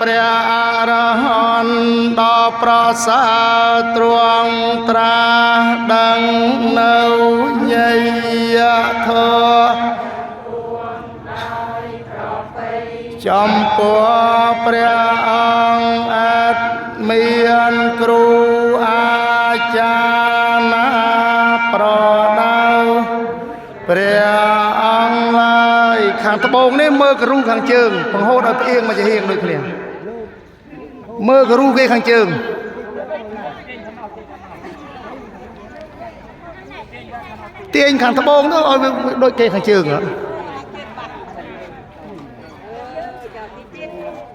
ព្រះអរហន្តដ៏ប្រសើរទ្រង់ត្រាស់ដឹងនៅញយធម៌ចំពោះព្រះអង្គអត់មានគ្រូអាចារ្យណាប្រដៅព្រះអង្គឡើយខាងត្បូងនេះមើលគ្រូខាងជើងបង្ហូតឲ្យផ្អៀងមកជាហៀងដូចគ្នាមើលគ្រូគេខាងជើងទាញខាងត្បូងទៅឲ្យដូចគេខាងជើង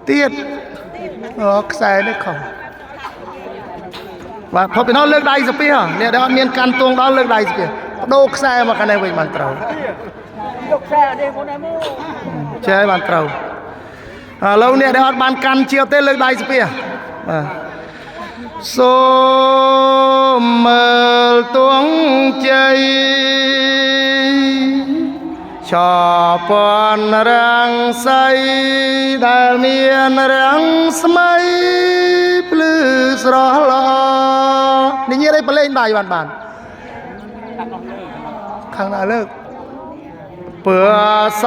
ទៀតខ្សែនេះខុសបាទផុតពីនោះលើកដៃស្ពះអ្នកដែលអត់មានកាន់ទងដល់លើកដៃស្ពះបដូរខ្សែមកខាងនេះវិញបានត្រូវយកខ្សែនេះមុនឯងចេះបានត្រូវឥឡូវអ្នកដែលអត់បានកាន់ជាប់ទេលើកដៃស្ពះបាទសូមមើលទងជ័យឆពន់រាំងសីដែលមានរាំងស្មៃភ្លឺស្រស់ល្អនេះញ៉ាំអីប្រឡែងដៃបានខាងណាលើកពើស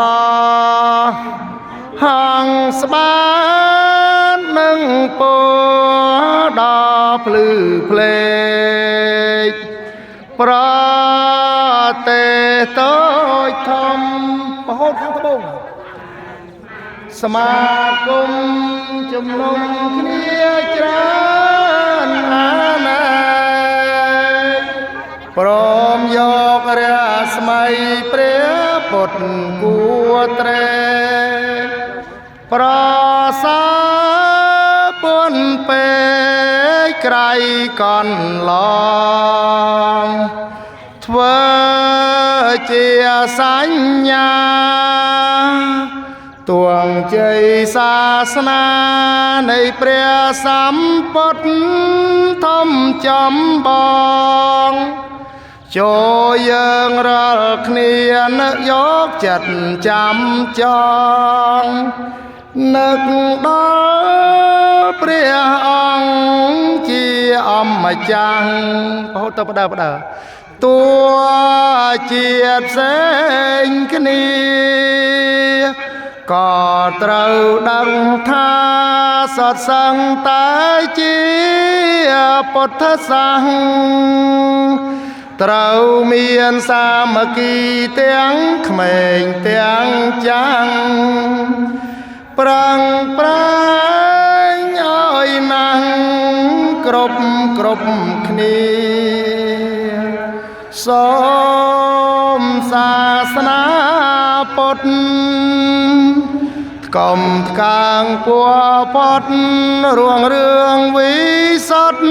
ហងស្បាននឹងពដល់ភ្លឺភ្លេចប្រទេសតូចធំបរហូតខាងត្បូងសមាគមជំនុំគ្នាច្រើនអាណែព្រមយករស្មីព្រះពុទ្ធគួត្រេប្រសាពុនពេក្រៃកន្លងធ្វើជាសញ្ញាទួងជ័យសាសនានៃព្រះសម្ពុទ្ធធំចំបងចូលយើងរាល់គ្នានឹកយកចិត្តចាំចងនឹកដល់ព្រះអង្គជាអម្ចាស់រហូតទៅបដើតួជាតិផ្សេងគ្នាក៏ត្រូវដឹងថាសត្វសង្ឃតែជាពុទ្ធសាសនាត្រូវមានសាមគ្គីទាំងក្មេងទាំងចាស់ប្រឹងប្រែងឲ្យណាស់គ្រប់គ្នាសូមសាសនាពុទ្ធកុំថ្កើងពួរផុតរួងរឿងវិសុទ្ធ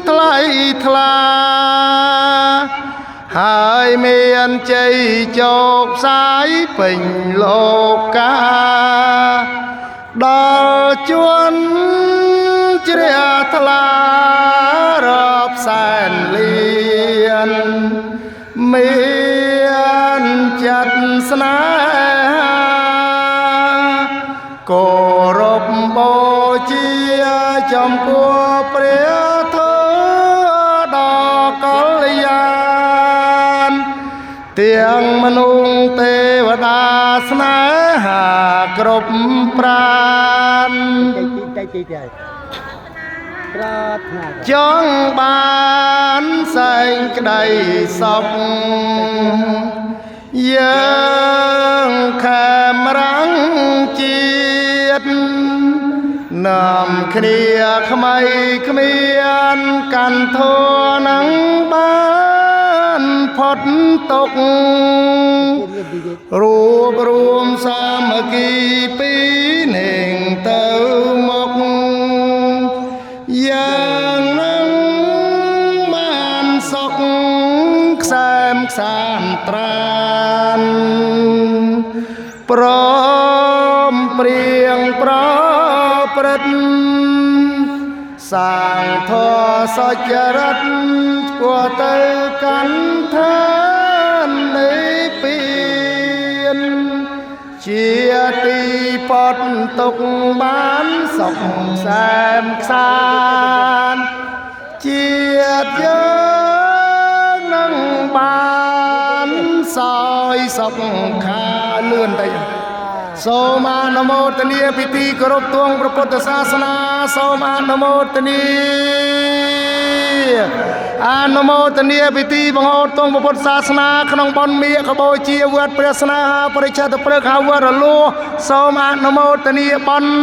ថ្លៃថ្លាហើយមានជ័យជោគផ្សាយពេញលោកកាដល់ជួនជ្រះថ្លារាប់សែនលានមានចិត្តស្នេហាគោរពបូជាចំពោះព្រះធម៌ដ៏កល្យានទាំងមនុស្សទេវតាស្នេហាគ្រប់ប្រាណចង់បានសែងក្តីសុខយើងខេមរាំងជាតិនាំគ្នាក្មៃគ្មានកាន់ធัวនឹងបានផុតទុក្ខរួបរួមសាមគ្គីពីនឹងទៅមកយ៉ាងនឹងបានសុខខ្សែមខ្សានត្រានព្រមព្រៀងប្រព្រឹត្តសាងធម៌សច្ចរិតគួរទៅកាន់ឋាននៃពៀនជាទីពត់ទុកបាន សុខសែនខ្សានជាតិយើងនឹងបានសោយសុខខាលឿនទៅសូមអនុមោទនាពិធីគោរពទងព្រះពុទ្ធសាសនាសូមអនុមោទនាអនុមោទនាពិធីបង្ហូតទងព្រះពុទ្ធសាសនាក្នុងបុណ្យមាឃបូជាវត្តព្រះស្នេហាបរិច្ឆេទព្រឹកហៅវត្តរលួសូមអនុមោទនាបុណ្យ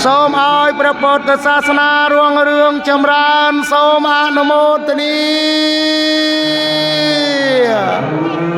សូមឲ្យព្រះពុទ្ធសាសនារុងរឿងចម្រើនសូមអនុមោទនា